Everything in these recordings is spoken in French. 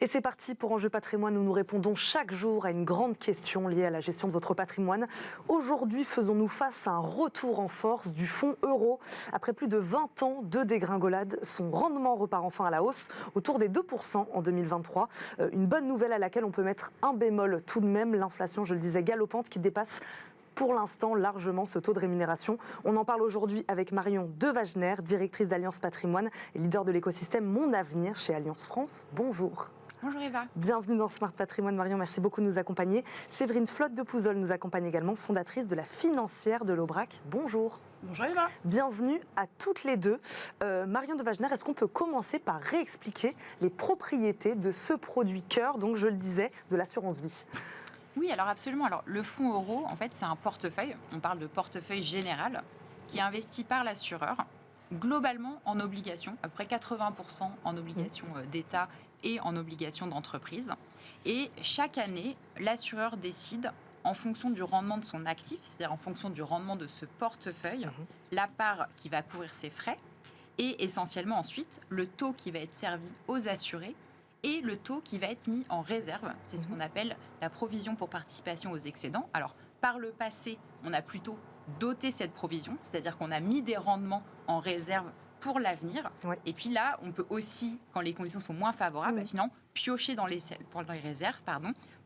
Et c'est parti pour Enjeu Patrimoine où nous répondons chaque jour à une grande question liée à la gestion de votre patrimoine. Aujourd'hui, faisons-nous face à un retour en force du fonds euro. Après plus de 20 ans de dégringolade, son rendement repart enfin à la hausse, autour des 2% en 2023. Une bonne nouvelle à laquelle on peut mettre un bémol tout de même, l'inflation, je le disais, galopante qui dépasse pour l'instant largement ce taux de rémunération. On en parle aujourd'hui avec Marion Dewagener, directrice d'Alliance Patrimoine et leader de l'écosystème Mon Avenir chez Alliance France. Bonjour. Bonjour Eva. Bienvenue dans Smart Patrimoine. Marion, merci beaucoup de nous accompagner. Séverine Flotte de Pouzol nous accompagne également, fondatrice de la financière de l'Aubrac. Bonjour. Bonjour Eva. Bienvenue à toutes les deux. Marion Dewagener, est-ce qu'on peut commencer par réexpliquer les propriétés de ce produit cœur, donc je le disais, de l'assurance vie ? Oui, alors absolument. Alors, le fonds euro, en fait, c'est un portefeuille. On parle de portefeuille général qui est investi par l'assureur, globalement en obligations, à peu près 80% en obligations d'État et en obligations d'entreprise. Et chaque année, l'assureur décide, en fonction du rendement de son actif, c'est-à-dire en fonction du rendement de ce portefeuille, la part qui va couvrir ses frais et essentiellement ensuite le taux qui va être servi aux assurés et le taux qui va être mis en réserve. C'est ce qu'on appelle la provision pour participation aux excédents. Alors, par le passé, on a plutôt doté cette provision, c'est-à-dire qu'on a mis des rendements en réserve pour l'avenir. Oui. Et puis là, on peut aussi, quand les conditions sont moins favorables, finalement, piocher dans les réserves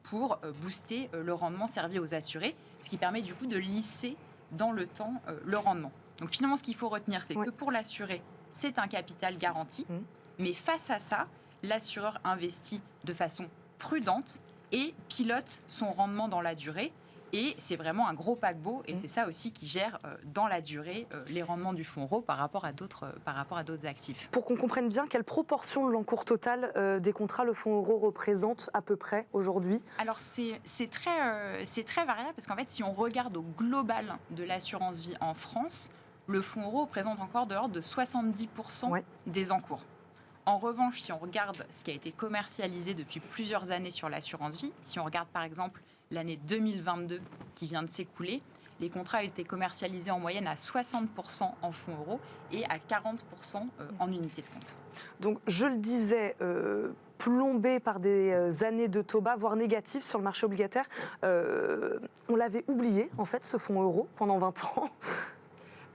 pour booster le rendement servi aux assurés, ce qui permet du coup de lisser dans le temps le rendement. Donc finalement, ce qu'il faut retenir, c'est que pour l'assuré, c'est un capital garanti, mais face à ça, l'assureur investit de façon prudente et pilote son rendement dans la durée. Et c'est vraiment un gros paquebot. Et c'est ça aussi qui gère dans la durée les rendements du fonds euro par rapport à d'autres actifs. Pour qu'on comprenne bien, quelle proportion de l'encours total des contrats le fonds euro représente à peu près aujourd'hui ? Alors c'est très variable parce qu'en fait, si on regarde au global de l'assurance vie en France, le fonds euro représente encore de l'ordre de 70% des encours. En revanche, si on regarde ce qui a été commercialisé depuis plusieurs années sur l'assurance vie, si on regarde par exemple l'année 2022 qui vient de s'écouler, les contrats ont été commercialisés en moyenne à 60% en fonds euros et à 40% en unités de compte. Donc je le disais, plombé par des années de taux bas, voire négatifs sur le marché obligataire, on l'avait oublié en fait ce fonds euro pendant 20 ans.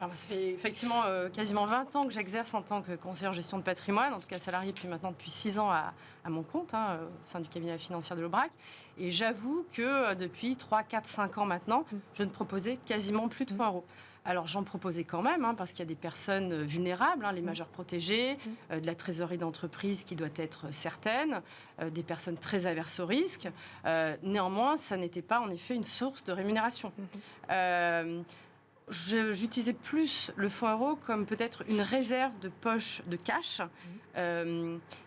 Alors, ça fait effectivement quasiment 20 ans que j'exerce en tant que conseiller en gestion de patrimoine, en tout cas salarié depuis 6 ans à mon compte, au sein du cabinet financier de l'Aubrac. Et j'avoue que depuis 3, 4, 5 ans maintenant, je ne proposais quasiment plus de fonds euros. Alors j'en proposais quand même, parce qu'il y a des personnes vulnérables, les majeurs protégés, de la trésorerie d'entreprise qui doit être certaine, des personnes très averses au risque. Néanmoins, ça n'était pas en effet une source de rémunération. J'utilisais plus le fonds euro comme peut-être une réserve de poche de cash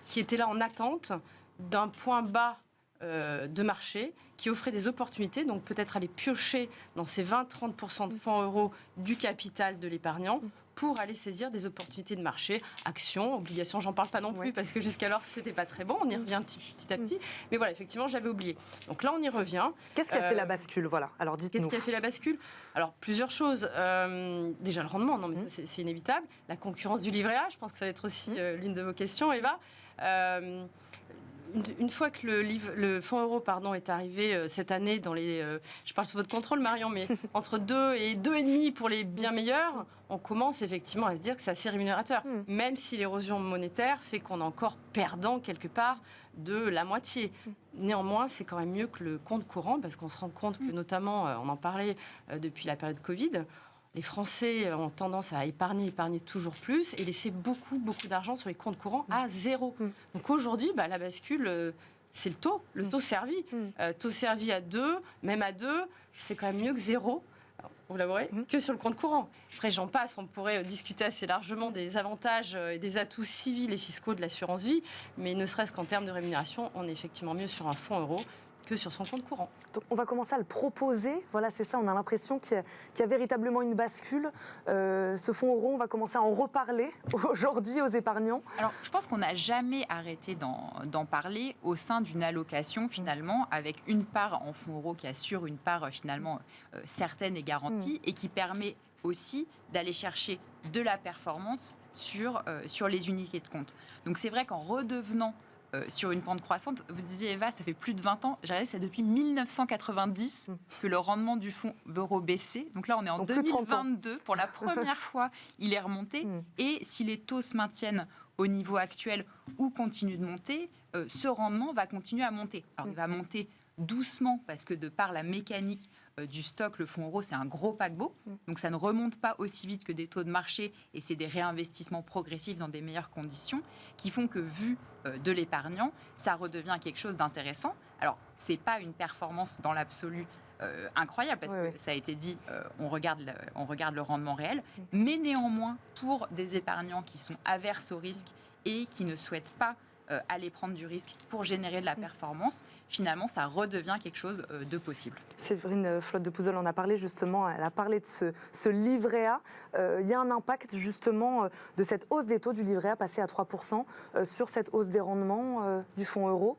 qui était là en attente d'un point bas de marché qui offrait des opportunités, donc peut-être aller piocher dans ces 20-30% de fonds euros du capital de l'épargnant pour aller saisir des opportunités de marché, actions, obligations, j'en parle pas non plus parce que jusqu'alors c'était pas très bon, on y revient petit à petit, mais voilà, effectivement j'avais oublié. Donc là on y revient. Qu'est-ce qui a fait la bascule, voilà, alors dites-nous. Qu'est-ce qui a fait la bascule ? Alors plusieurs choses, déjà le rendement, non mais ça c'est inévitable, la concurrence du livret A, je pense que ça va être aussi l'une de vos questions Eva. Une fois que le fonds euro est arrivé cette année dans les... je parle sous votre contrôle Marion, mais entre 2 et 2,5 pour les bien meilleurs, on commence effectivement à se dire que c'est assez rémunérateur. Même si l'érosion monétaire fait qu'on est encore perdant quelque part de la moitié. Néanmoins, c'est quand même mieux que le compte courant, parce qu'on se rend compte que notamment, on en parlait depuis la période Covid, les Français ont tendance à épargner toujours plus et laisser beaucoup d'argent sur les comptes courants à zéro. Donc aujourd'hui, la bascule, c'est le taux servi. Taux servi à 2, même à 2, c'est quand même mieux que 0, vous l'avouerez, que sur le compte courant. Après, j'en passe, on pourrait discuter assez largement des avantages et des atouts civils et fiscaux de l'assurance vie, mais ne serait-ce qu'en termes de rémunération, on est effectivement mieux sur un fonds euro que sur son compte courant. Donc on va commencer à le proposer, voilà c'est ça, on a l'impression qu'il y a véritablement une bascule. Ce fonds euro, on va commencer à en reparler aujourd'hui aux épargnants. Alors je pense qu'on n'a jamais arrêté d'en parler au sein d'une allocation finalement, avec une part en fonds euro qui assure une part finalement certaine et garantie et qui permet aussi d'aller chercher de la performance sur les unités de compte. Donc c'est vrai qu'en redevenant sur une pente croissante. Vous disiez, Eva, ça fait plus de 20 ans. J'ai regardé, c'est depuis 1990 que le rendement du fonds euro baissait. Donc là, on est en 2022. Pour la première fois, il est remonté. Et si les taux se maintiennent au niveau actuel ou continuent de monter, ce rendement va continuer à monter. Alors, il va monter doucement parce que de par la mécanique du stock, le fonds euro, c'est un gros paquebot. Donc, ça ne remonte pas aussi vite que des taux de marché et c'est des réinvestissements progressifs dans des meilleures conditions qui font que, vu de l'épargnant, ça redevient quelque chose d'intéressant. Alors, ce n'est pas une performance dans l'absolu incroyable parce que ça a été dit, on regarde le rendement réel, mais néanmoins, pour des épargnants qui sont averses au risque et qui ne souhaitent pas aller prendre du risque pour générer de la performance, finalement, ça redevient quelque chose de possible. Séverine Flotte-de-Pouzols en a parlé justement, elle a parlé de ce livret A. Il y a un impact justement de cette hausse des taux du livret A passé à 3% sur cette hausse des rendements du fonds euro.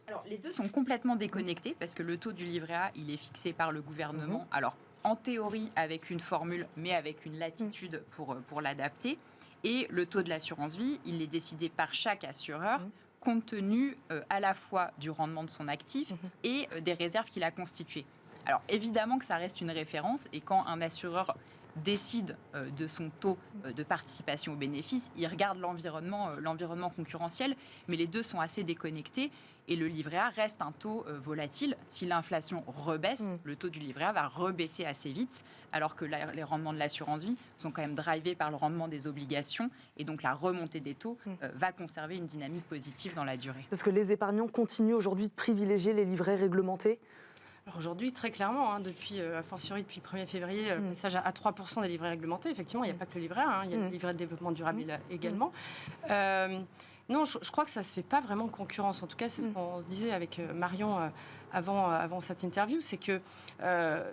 Alors, les deux sont complètement déconnectés parce que le taux du livret A, il est fixé par le gouvernement. Alors, en théorie, avec une formule, mais avec une latitude pour l'adapter. Et le taux de l'assurance vie, il est décidé par chaque assureur compte tenu à la fois du rendement de son actif et des réserves qu'il a constituées. Alors évidemment que ça reste une référence et quand un assureur décide de son taux de participation au bénéfice, il regarde l'environnement concurrentiel, mais les deux sont assez déconnectés. Et le livret A reste un taux volatile. Si l'inflation rebaisse, le taux du livret A va rebaisser assez vite, alors que les rendements de l'assurance vie sont quand même drivés par le rendement des obligations. Et donc la remontée des taux va conserver une dynamique positive dans la durée. Parce que les épargnants continuent aujourd'hui de privilégier les livrets réglementés. Alors aujourd'hui, très clairement, depuis le 1er février, le passage à 3% des livrets réglementés, effectivement, il n'y a pas que le livret A, il y a le livret de développement durable également. Non, je crois que ça ne se fait pas vraiment concurrence. En tout cas, c'est ce qu'on se disait avec Marion avant cette interview, c'est que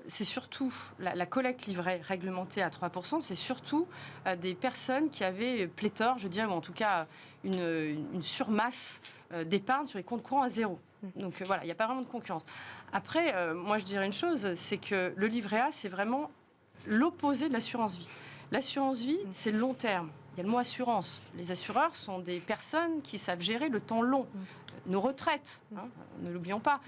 c'est surtout la collecte livret réglementée à 3%, c'est surtout des personnes qui avaient pléthore, je dirais, ou en tout cas une surmasse d'épargne sur les comptes courants à zéro. Donc voilà, il n'y a pas vraiment de concurrence. Après, moi je dirais une chose, c'est que le livret A, c'est vraiment l'opposé de l'assurance vie. L'assurance vie, c'est le long terme. Il y a le mot assurance. Les assureurs sont des personnes qui savent gérer le temps long. Nos retraites, ne l'oublions pas.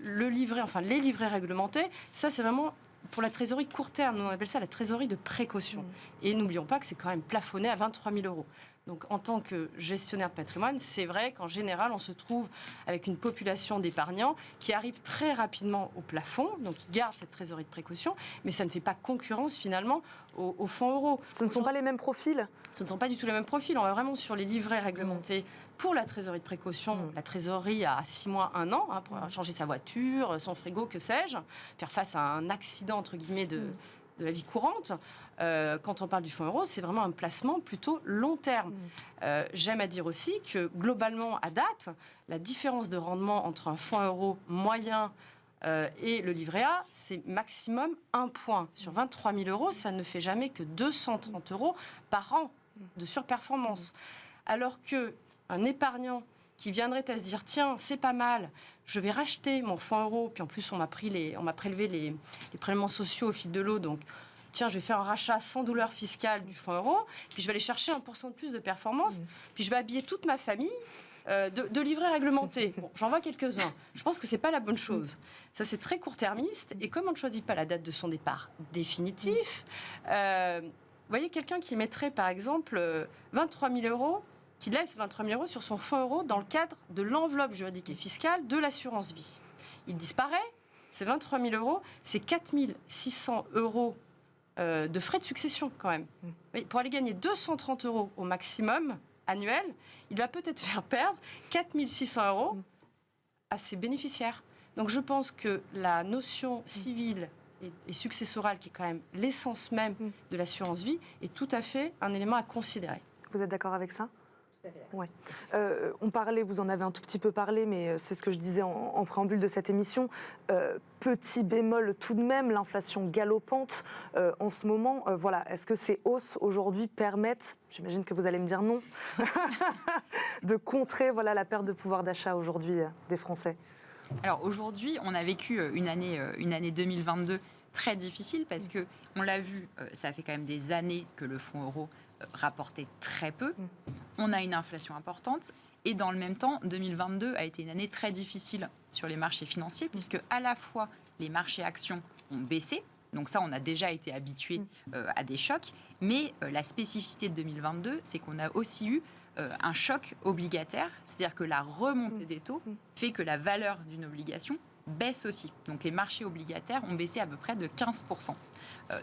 Les livrets réglementés, ça c'est vraiment pour la trésorerie court terme. Nous on appelle ça la trésorerie de précaution. Et n'oublions pas que c'est quand même plafonné à 23 000 €. Donc, en tant que gestionnaire de patrimoine, c'est vrai qu'en général, on se trouve avec une population d'épargnants qui arrive très rapidement au plafond, donc ils gardent cette trésorerie de précaution, mais ça ne fait pas concurrence finalement au fonds euro. Ce ne sont pas les mêmes profils ? Ce ne sont pas du tout les mêmes profils. On va vraiment sur les livrets réglementés pour la trésorerie de précaution, la trésorerie à 6 mois, 1 an, pour changer sa voiture, son frigo, que sais-je, faire face à un accident, entre guillemets, de la vie courante. Quand on parle du fonds euro, c'est vraiment un placement plutôt long terme. J'aime à dire aussi que globalement, à date, la différence de rendement entre un fonds euro moyen et le livret A, c'est maximum 1 point. Sur 23 000 €, ça ne fait jamais que 230 € par an de surperformance. Alors qu'un épargnant qui viendrait à se dire, tiens, c'est pas mal, je vais racheter mon fonds euro, puis en plus on m'a prélevé les prélèvements sociaux au fil de l'eau, donc tiens, je vais faire un rachat sans douleur fiscale du fonds euro, puis je vais aller chercher 1% de plus de performance, puis je vais habiller toute ma famille de livrets réglementés. Bon, j'en vois quelques-uns. Je pense que c'est pas la bonne chose. Ça, c'est très court-termiste, et comme on ne choisit pas la date de son départ définitif, vous voyez, quelqu'un qui mettrait, par exemple, 23 000 €, qui laisse 23 000 € sur son fonds euro dans le cadre de l'enveloppe juridique et fiscale de l'assurance vie. Il disparaît, c'est 23 000 €, c'est 4 600 € de frais de succession quand même. Pour aller gagner 230 € au maximum annuel, il va peut-être faire perdre 4 600 € à ses bénéficiaires. Donc je pense que la notion civile et successorale, qui est quand même l'essence même de l'assurance vie, est tout à fait un élément à considérer. Vous êtes d'accord avec ça ? Ouais. On parlait, vous en avez un tout petit peu parlé, mais c'est ce que je disais en préambule de cette émission. Petit bémol tout de même, l'inflation galopante en ce moment. Voilà, est-ce que ces hausses aujourd'hui permettent, j'imagine que vous allez me dire non, de contrer la perte de pouvoir d'achat aujourd'hui des Français ? Alors aujourd'hui, on a vécu une année 2022 très difficile parce que, on l'a vu, ça fait quand même des années que le fonds euro rapportait très peu. On a une inflation importante. Et dans le même temps, 2022 a été une année très difficile sur les marchés financiers, puisque à la fois les marchés actions ont baissé. Donc ça, on a déjà été habitué à des chocs. Mais la spécificité de 2022, c'est qu'on a aussi eu un choc obligataire, c'est-à-dire que la remontée des taux fait que la valeur d'une obligation baisse aussi. Donc les marchés obligataires ont baissé à peu près de 15%.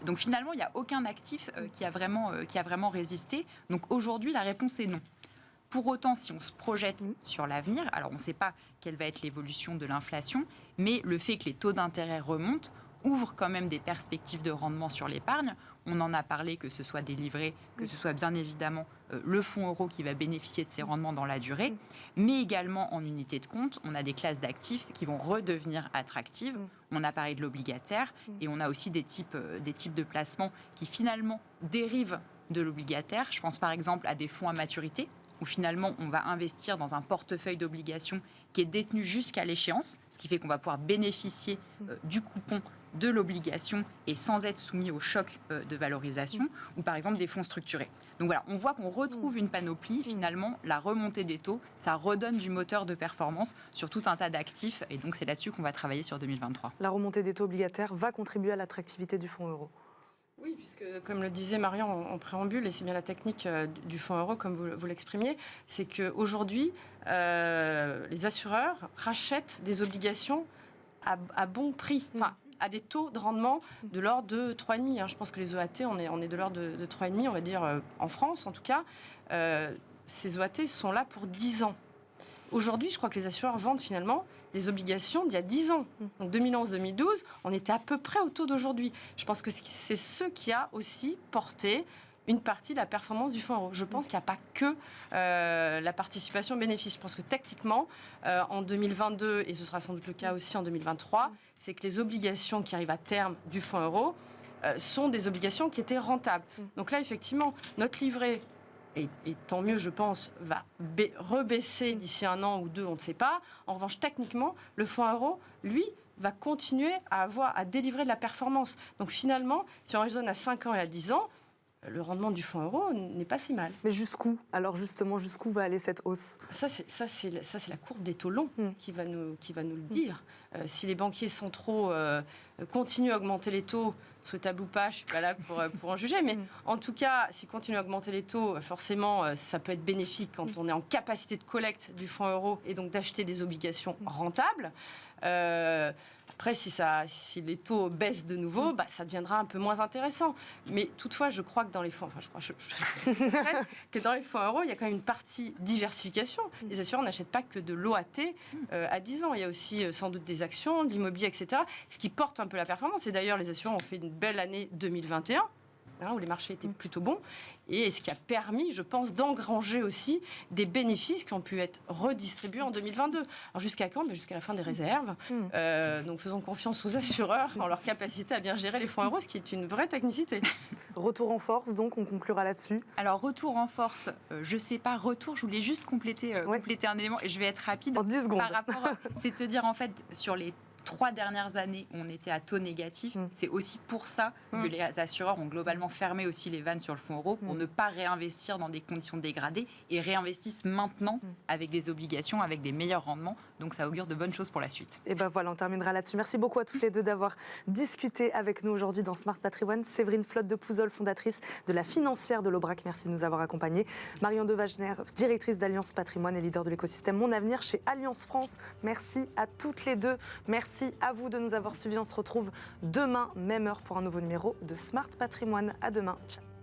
Donc finalement, il n'y a aucun actif qui a vraiment résisté. Donc aujourd'hui, la réponse est non. Pour autant, si on se projette sur l'avenir, alors on ne sait pas quelle va être l'évolution de l'inflation, mais le fait que les taux d'intérêt remontent ouvre quand même des perspectives de rendement sur l'épargne. On en a parlé, que ce soit des livrets, que ce soit bien évidemment le fonds euro qui va bénéficier de ces rendements dans la durée, mais également en unité de compte, on a des classes d'actifs qui vont redevenir attractives. On a parlé de l'obligataire et on a aussi des types de placements qui finalement dérivent de l'obligataire. Je pense par exemple à des fonds à maturité, où finalement on va investir dans un portefeuille d'obligations qui est détenu jusqu'à l'échéance, ce qui fait qu'on va pouvoir bénéficier du coupon de l'obligation et sans être soumis au choc de valorisation, ou par exemple des fonds structurés. Donc voilà, on voit qu'on retrouve une panoplie, finalement, la remontée des taux, ça redonne du moteur de performance sur tout un tas d'actifs, et donc c'est là-dessus qu'on va travailler sur 2023. La remontée des taux obligataires va contribuer à l'attractivité du fonds euro. Oui, puisque comme le disait Marion en préambule, et c'est bien la technique du fonds euro comme vous l'exprimiez, c'est qu'aujourd'hui, les assureurs rachètent des obligations à bon prix, enfin à des taux de rendement de l'ordre de 3,5. Je pense que les OAT, on est de l'ordre de 3,5, on va dire en France en tout cas. Ces OAT sont là pour 10 ans. Aujourd'hui, je crois que les assureurs vendent finalement des obligations d'il y a 10 ans. Donc 2011-2012, on était à peu près au taux d'aujourd'hui. Je pense que c'est ce qui a aussi porté une partie de la performance du fonds euro. Je pense qu'il n'y a pas que la participation bénéfice. Je pense que techniquement, en 2022, et ce sera sans doute le cas aussi en 2023, c'est que les obligations qui arrivent à terme du fonds euro sont des obligations qui étaient rentables. Donc là, effectivement, notre livret, et tant mieux, je pense, va rebaisser d'ici 1 an ou 2, on ne sait pas. En revanche, techniquement, le fonds euro, lui, va continuer à délivrer de la performance. Donc finalement, si on raisonne à 5 ans et à 10 ans, le rendement du fonds euro n'est pas si mal. Mais jusqu'où? Alors justement, jusqu'où va aller cette hausse? Ça, c'est la courbe des taux longs qui va nous le dire. Si les banquiers centraux continuent à augmenter les taux, souhaitable ou pas, je ne suis pas là pour en juger, mais en tout cas, s'ils continuent à augmenter les taux, forcément, ça peut être bénéfique quand on est en capacité de collecte du fonds euro et donc d'acheter des obligations rentables. Après, si les taux baissent de nouveau, ça deviendra un peu moins intéressant. Mais toutefois, je crois que dans les fonds, que dans les fonds euros, il y a quand même une partie diversification. Les assureurs n'achètent pas que de l'OAT à 10 ans. Il y a aussi sans doute des actions, de l'immobilier, etc. Ce qui porte un peu la performance. Et d'ailleurs, les assureurs ont fait une belle année 2021. Où les marchés étaient plutôt bons, et ce qui a permis, je pense, d'engranger aussi des bénéfices qui ont pu être redistribués en 2022. Alors jusqu'à quand? Jusqu'à la fin des réserves. Donc faisons confiance aux assureurs en leur capacité à bien gérer les fonds euros, ce qui est une vraie technicité. Retour en force, donc on conclura là-dessus. Alors retour en force, je sais pas, je voulais juste compléter un élément, et je vais être rapide. En 10 secondes. Par rapport, c'est de se dire, en fait, sur les 3 dernières années, on était à taux négatif. C'est aussi pour ça que les assureurs ont globalement fermé aussi les vannes sur le fonds euro pour ne pas réinvestir dans des conditions dégradées et réinvestissent maintenant avec des obligations, avec des meilleurs rendements. Donc ça augure de bonnes choses pour la suite. Et ben voilà, on terminera là-dessus. Merci beaucoup à toutes les deux d'avoir discuté avec nous aujourd'hui dans Smart Patrimoine. Séverine Flotte de Pouzol, fondatrice de la financière de l'Aubrac. Merci de nous avoir accompagnés. Marion Dewagener, directrice d'Alliance Patrimoine et leader de l'écosystème Mon Avenir chez Alliance France. Merci à toutes les deux. Merci à vous de nous avoir suivis. On se retrouve demain, même heure, pour un nouveau numéro de Smart Patrimoine. À demain. Ciao.